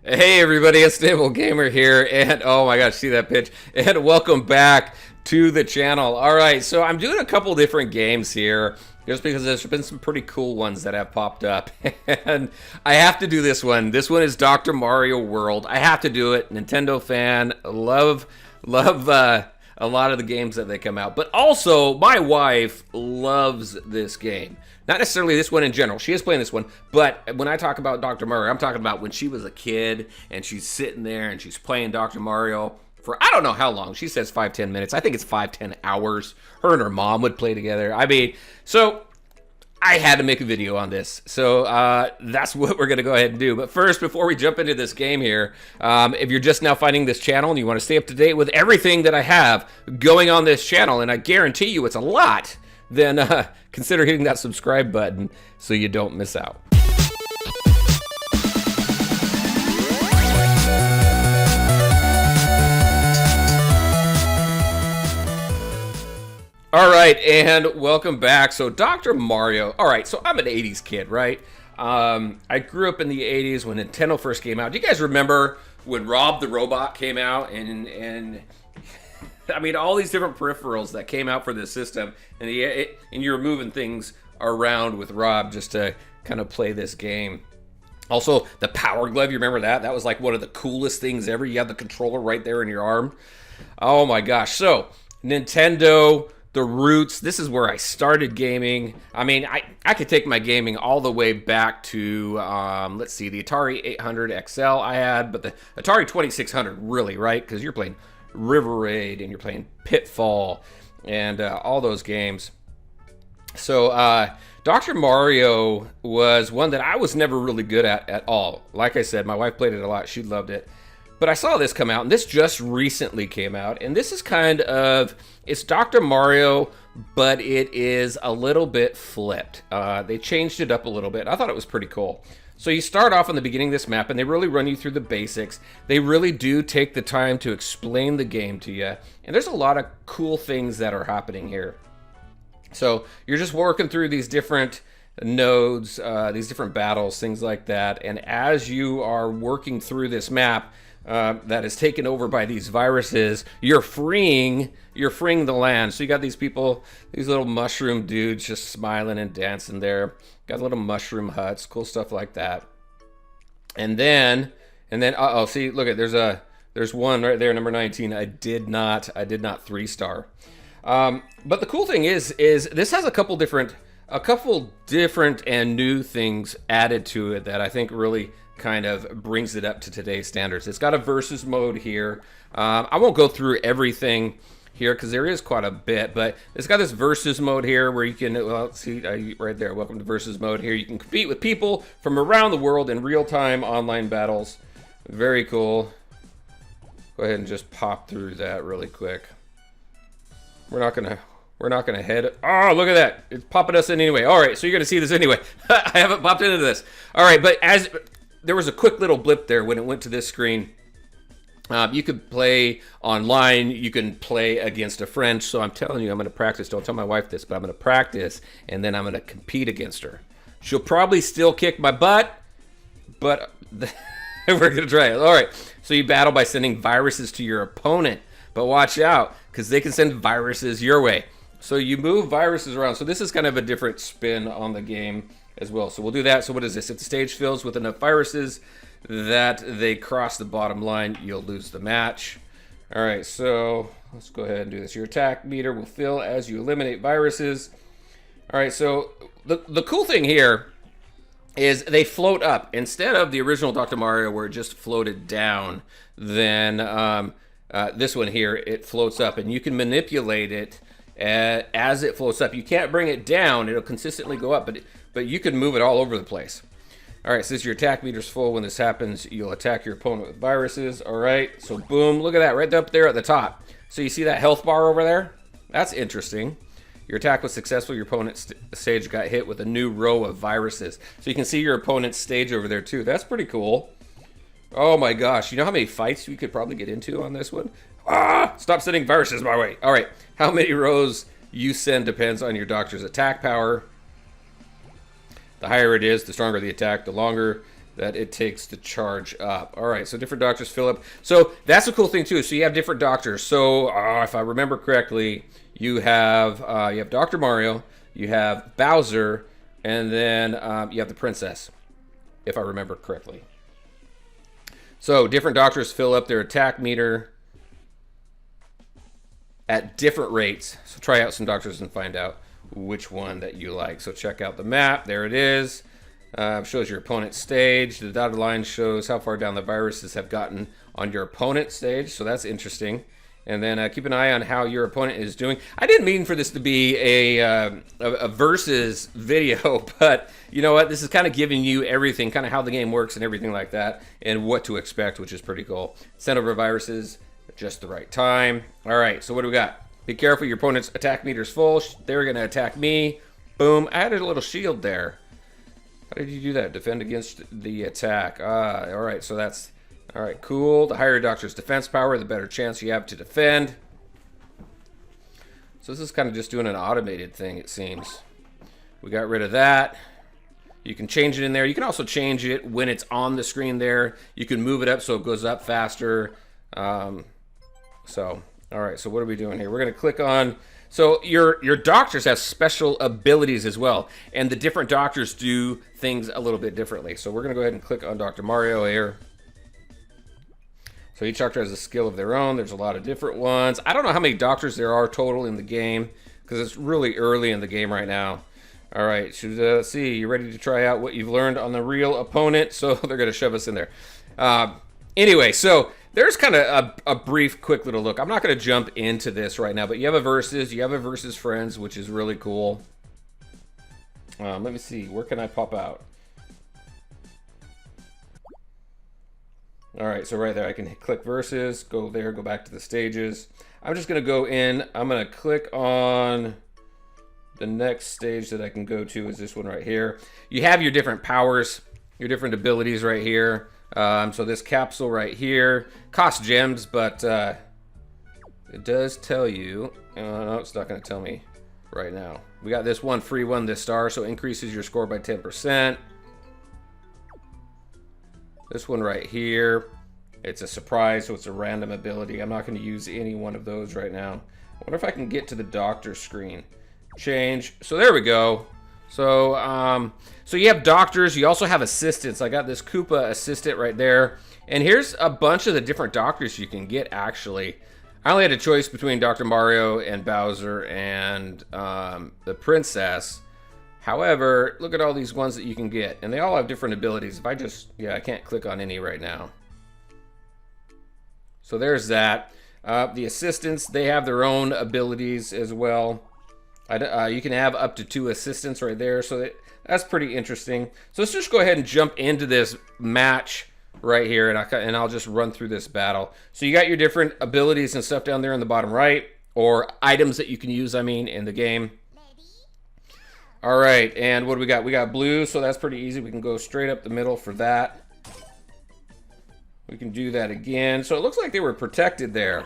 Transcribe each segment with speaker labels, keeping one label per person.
Speaker 1: Hey everybody, Unstable Gamer here, and oh my gosh, see that pitch? And welcome back to the channel. All right, so I'm doing a couple different games here, just because there's been some pretty cool ones that have popped up, and I have to do this one. This one is Dr. Mario World. I have to do it. Nintendo fan, love a lot of the games that they come out, but also my wife loves this game. Not necessarily this one in general. She is playing this one, but when I talk about Dr. Mario, I'm talking about when she was a kid and she's sitting there and she's playing Dr. Mario for I don't know how long. She says 5-10 minutes. I think it's 5-10 hours. Her and her mom would play together. I mean, so I had to make a video on this. So that's what we're going to go ahead and do. But first, before we jump into this game here, if you're just now finding this channel and you want to stay up to date with everything that I have going on this channel, and I guarantee you it's a lot, then consider hitting that subscribe button so you don't miss out. All right, and welcome back. So Dr. Mario. All right, so I'm an 80s kid, right? I grew up in the 80s when Nintendo first came out. Do you guys remember when Rob the Robot came out and I mean, all these different peripherals that came out for this system, and you're moving things around with Rob just to kind of play this game. Also, the Power Glove, you remember that? That was like one of the coolest things ever. You had the controller right there in your arm. Oh my gosh. So, Nintendo, the roots, this is where I started gaming. I mean, I could take my gaming all the way back to, let's see, the Atari 800 XL I had, but the Atari 2600 really, right? Because you're playing River Raid and you're playing Pitfall and all those games. So Dr. Mario was one that I was never really good at all. Like I said, my wife played it a lot. She loved it. But I saw this come out, and this just recently came out, and this is kind of, it's Dr. Mario, but it is a little bit flipped. They changed it up a little bit. I thought it was pretty cool. So you start off in the beginning of this map, and they really run you through the basics. They really do take the time to explain the game to you, and there's a lot of cool things that are happening here. So you're just working through these different nodes, these different battles, things like that, and as you are working through this map that is taken over by these viruses, you're freeing the land. So you got these people, these little mushroom dudes just smiling and dancing there. Got little mushroom huts, cool stuff like that. And then uh-oh, see, look at there's one right there, number 19. I did not 3-star. But the cool thing is this has a couple different and new things added to it that I think really kind of brings it up to today's standards. It's got a versus mode here. I won't go through everything here because there is quite a bit, but it's got this versus mode here where you can, well, see right there, welcome to versus mode here. You can compete with people from around the world in real-time online battles. Very cool. Go ahead and just pop through that really quick. We're not gonna head. Oh, look at that! It's popping us in anyway. All right, so you're gonna see this anyway. I haven't popped into this. All right, but as there was a quick little blip there when it went to this screen. You could play online. You can play against a friend. So I'm telling you, I'm gonna practice. Don't tell my wife this, but I'm gonna practice, and then I'm gonna compete against her. She'll probably still kick my butt, but we're gonna try it. All right. So you battle by sending viruses to your opponent, but watch out because they can send viruses your way. So you move viruses around. So this is kind of a different spin on the game as well. So we'll do that. So what is this? If the stage fills with enough viruses that they cross the bottom line, you'll lose the match. All right, so let's go ahead and do this. Your attack meter will fill as you eliminate viruses. All right, so the cool thing here is they float up. Instead of the original Dr. Mario where it just floated down, then this one here, it floats up, and you can manipulate it as it floats up. You can't bring it down. It'll consistently go up, but you can move it all over the place. All right, since your attack meter's full, when this happens, you'll attack your opponent with viruses. All right, so boom, look at that right up there at the top. So you see that health bar over there? That's interesting. Your attack was successful. Your opponent's stage got hit with a new row of viruses. So you can see your opponent's stage over there too. That's pretty cool. Oh my gosh, you know how many fights we could probably get into on this one? Ah, stop sending viruses my way. All right, how many rows you send depends on your doctor's attack power. The higher it is, the stronger the attack. The longer that it takes to charge up. All right, so different doctors fill up. So that's a cool thing too. So you have different doctors. So if I remember correctly, you have Dr. Mario, you have Bowser, and then you have the princess, if I remember correctly. So different doctors fill up their attack meter at different rates. So try out some doctors and find out which one that you like. So check out the map. There it is. Shows your opponent's stage. The dotted line shows how far down the viruses have gotten on your opponent's stage. So that's interesting. And then keep an eye on how your opponent is doing. I didn't mean for this to be a versus video, but you know what? This is kind of giving you everything, kind of how the game works and everything like that, and what to expect, which is pretty cool. Send over viruses at just the right time. All right, so what do we got? Be careful, your opponent's attack meter's full. They're going to attack me. Boom. I added a little shield there. How did you do that? Defend against the attack. All right, so that's... All right, cool. The higher your doctor's defense power, the better chance you have to defend. So this is kind of just doing an automated thing, it seems. We got rid of that. You can change it in there. You can also change it when it's on the screen there. You can move it up so it goes up faster. All right, so what are we doing here? We're going to click on... So your doctors have special abilities as well, and the different doctors do things a little bit differently. So we're going to go ahead and click on Dr. Mario here. So each doctor has a skill of their own. There's a lot of different ones. I don't know how many doctors there are total in the game because it's really early in the game right now. All right, let's see. You ready to try out what you've learned on the real opponent? So they're going to shove us in there. Anyway, so there's kind of a brief, quick little look. I'm not going to jump into this right now, but you have a versus friends, which is really cool. Let me see. Where can I pop out? All right, so right there, I can click versus, go there, go back to the stages. I'm just gonna go in, I'm gonna click on the next stage that I can go to is this one right here. You have your different powers, your different abilities right here. So this capsule right here costs gems, but it does tell you, no, it's not gonna tell me right now. We got this one free one, this star, so it increases your score by 10%. This one right here, it's a surprise, so it's a random ability. I'm not going to use any one of those right now. I wonder if I can get to the doctor screen. Change. So there we go. So so you have doctors. You also have assistants. I got this Koopa assistant right there. And here's a bunch of the different doctors you can get, actually. I only had a choice between Dr. Mario and Bowser and the princess. However, look at all these ones that you can get, and they all have different abilities. If I just, I can't click on any right now. So there's that. The assistants, they have their own abilities as well. You can have up to 2 assistants right there, so that's pretty interesting. So let's just go ahead and jump into this match right here, and I'll just run through this battle. So you got your different abilities and stuff down there in the bottom right, or items that you can use, in the game. All right, and what do we got? We got blue, so that's pretty easy. We can go straight up the middle for that. We can do that again. So it looks like they were protected there.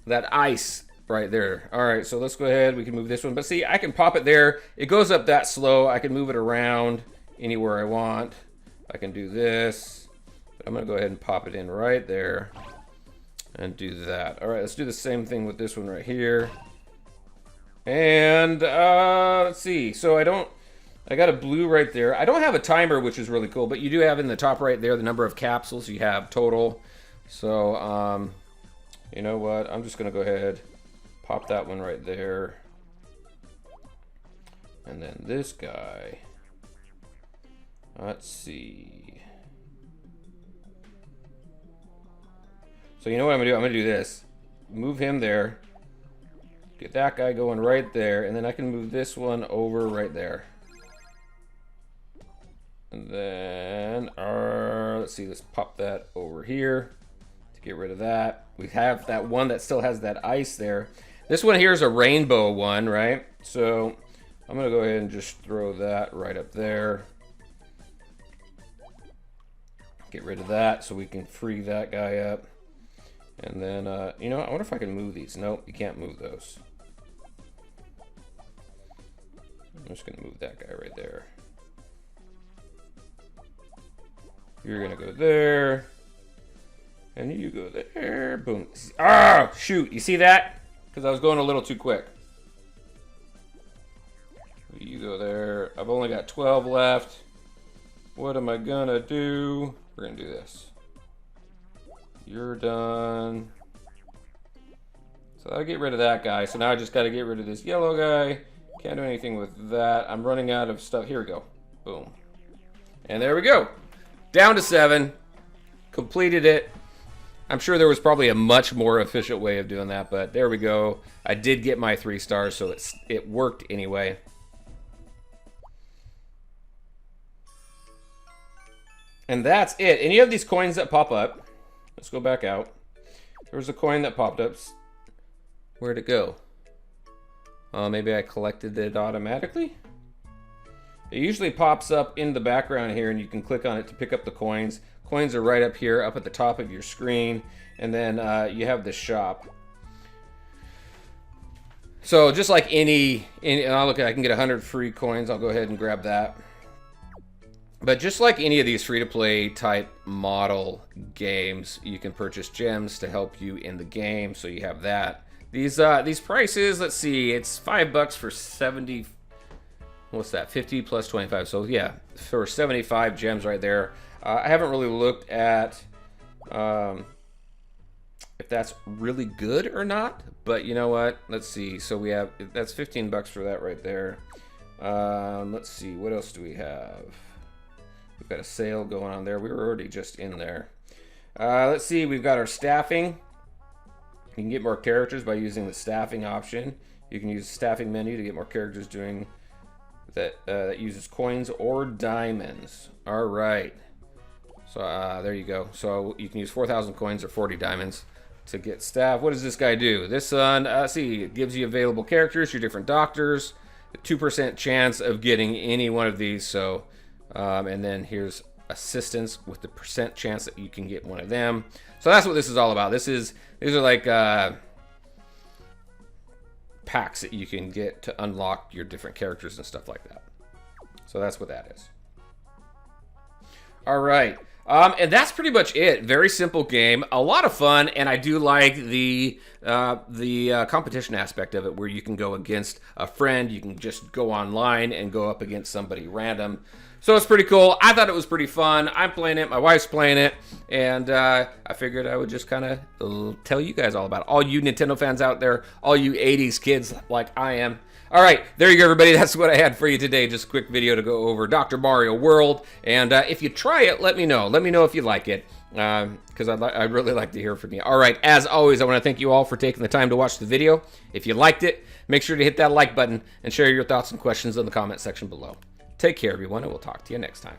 Speaker 1: That ice right there. All right, so let's go ahead. We can move this one. But see, I can pop it there. It goes up that slow. I can move it around anywhere I want. I can do this. But I'm going to go ahead and pop it in right there and do that. All right, let's do the same thing with this one right here. And let's see. So I got a blue right there. I don't have a timer, which is really cool, but you do have in the top right there the number of capsules you have total. So you know what? I'm just gonna go ahead, pop that one right there. And then this guy. Let's see. So you know what I'm gonna do? I'm gonna do this. Move him there. Get that guy going right there, and then I can move this one over right there. And then, let's see, let's pop that over here to get rid of that. We have that one that still has that ice there. This one here is a rainbow one, right? So I'm gonna go ahead and just throw that right up there. Get rid of that so we can free that guy up. And then, I wonder if I can move these. Nope, you can't move those. I'm just gonna move that guy right there. You're gonna go there. And you go there. Boom. Ah, shoot. You see that? Because I was going a little too quick. You go there. I've only got 12 left. What am I gonna do? We're gonna do this. You're done. So I'll get rid of that guy. So now I just gotta get rid of this yellow guy. Can't do anything with that. I'm running out of stuff. Here we go. Boom. And there we go. Down to 7. Completed it. I'm sure there was probably a much more efficient way of doing that, but there we go. I did get my 3 stars, so it worked anyway. And that's it. And you have these coins that pop up. Let's go back out. There was a coin that popped up. Where'd it go? Maybe I collected it automatically? It usually pops up in the background here, and you can click on it to pick up the coins. Coins are right up here, up at the top of your screen. And then you have the shop. So just like any and I'll look at, I can get 100 free coins. I'll go ahead and grab that. But just like any of these free-to-play type model games, you can purchase gems to help you in the game. So you have that. These prices, let's see, it's $5 for 70. What's that? 50 plus 25. So yeah, for 75 gems right there. I haven't really looked at if that's really good or not. But you know what? Let's see. So we have, that's $15 for that right there. Let's see, what else do we have? We've got a sale going on there. We were already just in there. Let's see, we've got our staffing. You can get more characters by using the staffing option. You can use the staffing menu to get more characters doing that. That uses coins or diamonds. All right. So there you go. So you can use 4,000 coins or 40 diamonds to get staff. What does this guy do? This one, see, it gives you available characters, your different doctors, a 2% chance of getting any one of these. So, and then here's assistance with the percent chance that you can get one of them. So that's what this is all about. These are like packs that you can get to unlock your different characters and stuff like that. So that's what that is. All right. And that's pretty much it. Very simple game, a lot of fun, and I do like the competition aspect of it, where you can go against a friend, you can just go online and go up against somebody random. So it's pretty cool. I thought it was pretty fun. I'm playing it, my wife's playing it, and I figured I would just kind of tell you guys all about it. All you Nintendo fans out there, all you 80s kids like I am. All right, there you go, everybody. That's what I had for you today. Just a quick video to go over Dr. Mario World. And if you try it, let me know. Let me know if you like it, because I'd really like to hear from you. All right, as always, I want to thank you all for taking the time to watch the video. If you liked it, make sure to hit that like button and share your thoughts and questions in the comment section below. Take care, everyone, and we'll talk to you next time.